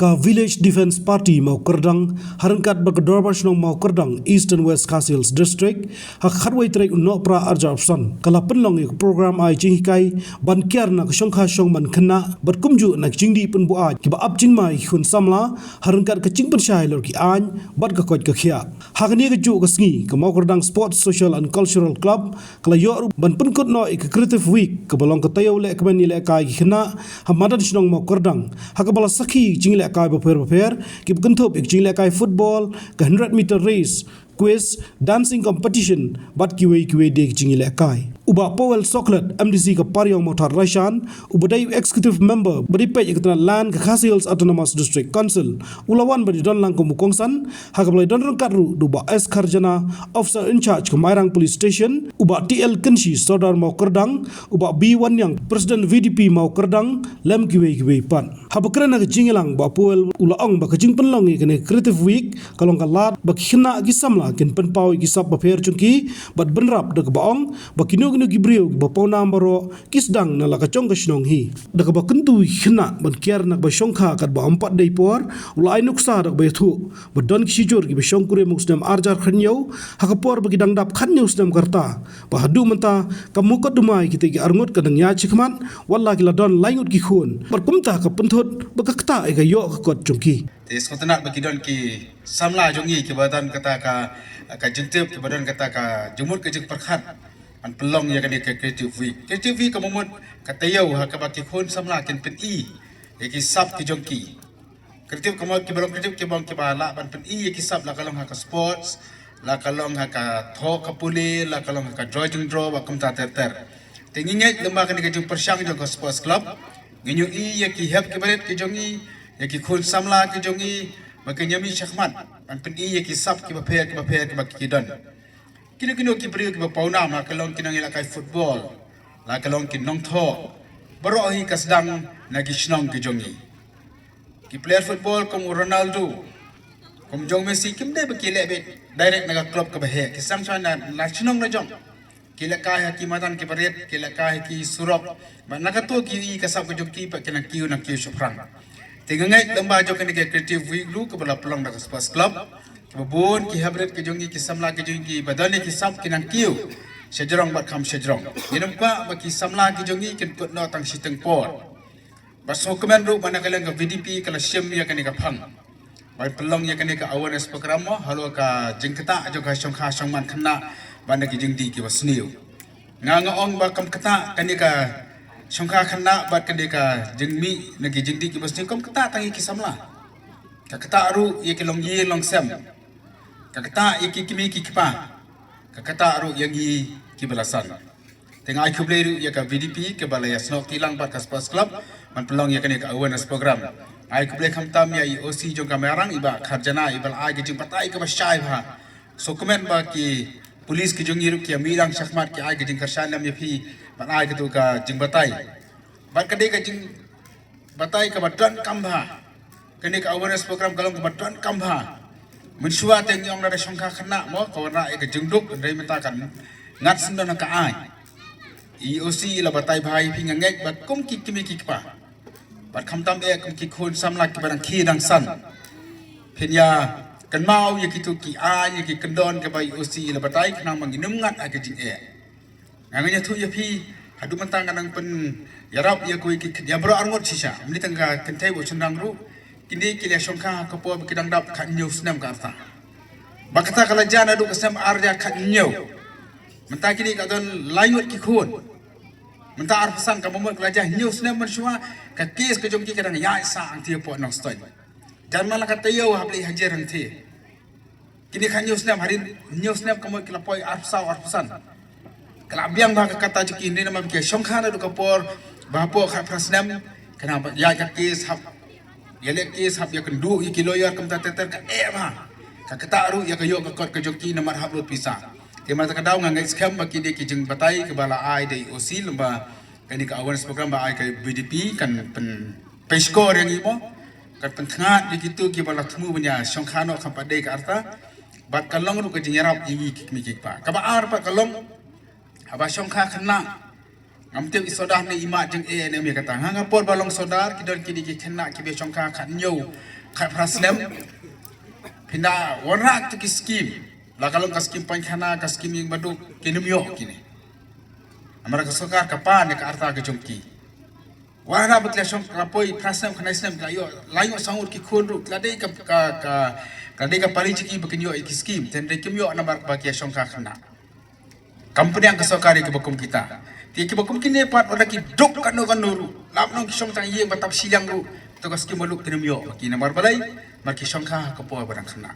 ka Village Defence Party mau kerdang harangkat berkedor bersenong mau kerdang East and West Castles District hak kharwai trek unok pra arja opson kala penlong ik program ai jingkai ban kiar na kshongkha shong man khna bat kumju na jingdi pun bu aj ki ba ap jingmai khun samla harangkat ka jing penshai lor ki an bat ka koj ka khia hakni ka ju ka sngi ka mau kerdang Sports Social and Cultural Club kala yo ban pun kut no ik Creative Week ka balong ka tayo le ka ban ni le kai khna hamadan shnong mau kerdang hak bala sakhi jingle kai baper ki bentuk ik jingle kai football ka 100 meter race quiz dancing competition bat kiwe de jingle kai uba Powell Soklet MDC ka Pariong Motor Rashan ubadai executive member bari pe ikatna land ka Castles Autonomous District Council ulawan bari don lang ko mukongsan hakablai don rang katru duba S Kharjana officer in charge ka Mairang Police Station uba TL Kenshi Sodar mau kerdang uba B1 yang President VDP mau kerdang lem kiwe pan habakrana ka jingelang ba Powell ulaong ba ka jingpenlong ikane Creative Week kalong ka lat ba khina gi samla ken penpau gi sap ba pher chungki bat benrap de baong ba kinu gibriu ba pona ambaro kisdang na laka chong ka shnong hi daga ba kuntu khna ban kiar nak ba shongkha kat ba ampat dei por ulai nuksa dak ba thu ba don ki jor gi ba shongkure muksdam arjar khanyo hakapor ba gidang dap khanyo sdam karta ba hadu manta kamukot dumai kite gi arngot kadang ya chikman walla ki la don laingut ki khun bar kumta ka punthot ba kakta ai ga yo ka kot chungki tes kotanak ba kidon ki samla jongi ki badan kata ka jentep ki badan kata ka jumut ke jek perkhat an pelong ya kan ke Creative Week ka momot katayau ha ka baki khon samla ken pen i ki sap ki jongki Creative ka mo ki balong Creative ki bang ki bala ban pen i ki sap la kalong ha ka sports la kalong ha ka tho ka puli la kalong ha ka draw ba kum ta ter tinginget lemba kan ke jung persyang jong ka sports club nginyu i ya ki help ki baret ki jongi ya ki khon samla ki jongi ba ke nyami shakmat an pen i ya ki sap ki ba pher ki ba ki don kino ki beri ki pauna ma kalong kinang ila kai football la kalong kin nong tho baro hi kasdang na ki shnong ki jongi ki player football kom Ronaldo kom jong Messi kim de ba ki le be direct na club ka ba he ki sang chana la shnong na jong ki la kai ha ki matan ki paret ki la kai ki surop ba na ka to ki ka sab ka jong ki pa kinang ki na ki shofrang tingangai lamba jong kan ki Creative Week lu ka bala pelong na sports club babon ki habret ki jongi ki samla ki jongi badani ki sap ki nang kiu sejrong bat kham sejrong inum pa ba ki samla ki jongi kin put no tang siteng por ba so komen ru mana kalang ka VDP kala syem ya kan ka phang ba pelong ya kan ka awareness program mo halo ka jingkata jo ka shong kha shong man khna bana ki jingdi ki wasniu nga ong ba kam kata kan ka shong kha khna ba kan ka jingmi na ki jingdi ki wasniu kam kata tangi ki samla ka kata ru ye ki long ye long sem kakata iki kimi kipa kakata ru yangi kibalasan tengah ai kuble ru ya ka VDP ke balaya snok tilang bat sports club man pelong ya kan ka awareness program ai kuble khamtam ya OC jong kamerang iba kharjana ibal ai gijing patai ka basyai bha so comment ba ki police ki jong yiru ki amirang shakmat ki ai gijing karshan lam ya phi ban ai ka tu ka jing batai bat ka de ka jing batai ka batran kambha kan ka awareness program kalong ka batran kambha mensuat yang ada sangka kena mo kawana ek jengduk dari mentakan ngat sendon ka ai EOC la batai bhai phi ngek bat kum ki kimi ki pa bat khamtam e kum ki khon samla ki barang khi dang san phinya kan mau ye ki tu ki ai ye ki kendon ke bai EOC la batai khna manginum ngat ake jing e nganya thu ye phi hadu mentang kanang pen yarap ye koi ki ya bro arngot sisa mli tangka kentai bo sendang ru kini kile shongkha kapo bikidang dap khat news nam karta bakata kala jana du kasam arja khat new menta kini ka don layut ki khun menta arfasan ka momot kala jah news nam mansua ka kes ka jongki kadang ya sa ang tie po nong stoy janma la kata yo habli hajar ang tie kini khat news nam hari news nam kamoy kala poi arfasan kala biang ba ka kata juki ni nama ke shongkha du kapor ba po khat prasnam kana ya ka kes hab yalek kes hab ya kendu iki lawyer kam tater ka ma ka kata ru ya kayo ka kot ka joki na marhab lut pisa ke mata ka daw nga scam ba kide ki jing batai ke bala ai dei OC lamba kani ka awareness program ba ai ka BDP kan pen pescore yang imo kan pen thangat di kitu ki bala thmu banya songkhano kham pa dei ka arta bat kalong ru ka jing yarap yi ki mi ki pa ka ba ar pa kalong aba songkha khna Amtem isodah ni imat jeng ne mi kata hanga por balong sodar kidon kini ki kena ki be chongka khat nyau kat praslem pindah warak tu ki skim la kalau ka skim pankhana ka skim yang badu kinum yo kini amara ka sokar ka pan ka arta ka jumki wara betla som rapoi praslem khana islam ka yo layo sangur ki khonru ladai ka dei ka pari chiki bakin yo ki skim ten dei kim yo namar ba ki songka khana company yang kesokari ke bakum kita ti ki bakum kini pat oda ki dok kanu kanuru lam nong ki song tang yeng batap silang ru to ka skim maluk kinum yo ki namar balai mar ki songka ka po barang khana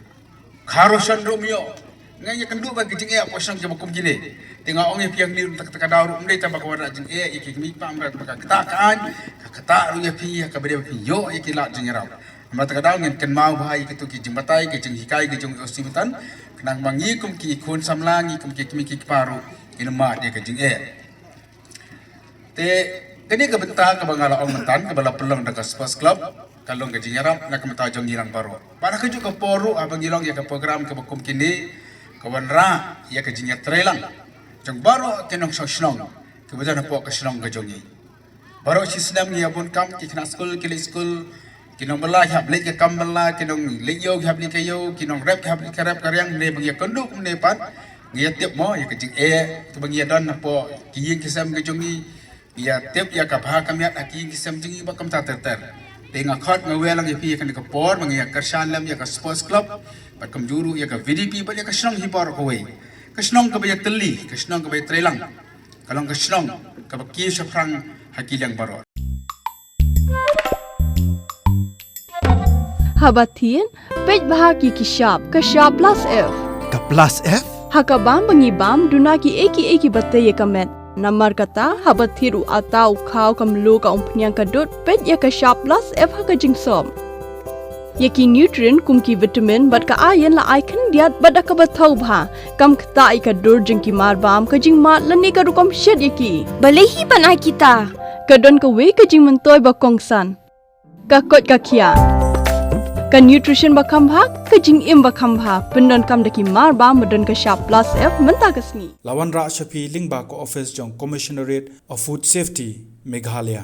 kharosan romio ngai kendu bagi jing e apa sang ke bakum kini tengok ong piang ni tak tak daru mdei tambah ka wara jing e ki mi pam ra ka katakan ka kata ru ya pi ka bede pi yo ki la jing rau amra tak daw ngen ken mau bahai ki tu ki jing batai ki jing hikai ki jing osimutan kenang mangi kum ki khun samlangi kum ki kimi ki paru ina ma dia ka jing e te kini ka benta ka bangala ong mentan ka bala pelong da ka sports club kalong ka jing rau nak mata jong girang baru para ka ju ka poru abang girang ya ka program ka bakum kini kawan ra ya ka jing trelang jong baru kenong sosnong ka bajan po ka snong ka jongi baru si islam ni abun kam ki kena school ki school kinong bala hab le ke kam bala kinong le yo hab le ke yo kinong rap hab le ke rap karyang ne bagi konduk ne pan ngia tiap mo ya ke jing tu bagi dan po ki yin kisam ke jongi ya tiap ya ka bha kam ya ki kisam jingi ba kam ta ter tengah khot ngawe lang ya pi kan ke por bagi ya kersan lam ya ka sports club pat kam juru ya ka VDP ba ya ka snong hi por ko we ka snong ka ba ya teli ka snong ka ba trelang kalong ka snong ka ba ki sa frang hakilang baro Habatin, pej bahagi ki shop, ka shop plus F. Ka plus F? Hakabam bangibam duna ki eki batte ye kamet. Namar kata habathiru atau khau kamlu ka umpnyang kadut pej ya ka shop plus F haka jingsom. Yaki nutrient kum ki vitamin bat ka iron la icon diat bada ka bathau bha kam kta I ka dur jing ki mar bam ka jing mat lani ka rukom shed yaki. Balehi panai kita. Kadon ka we ka jing mentoy ba kongsan. Ka kot ka kia. Ka nutrition bakam bha ka jing im bakam bha pendon kam daki mar ba medon ka shop plus F menta kasni Lawan Ra Shafi Lingba ko office jong Commissionerate of Food Safety Meghalaya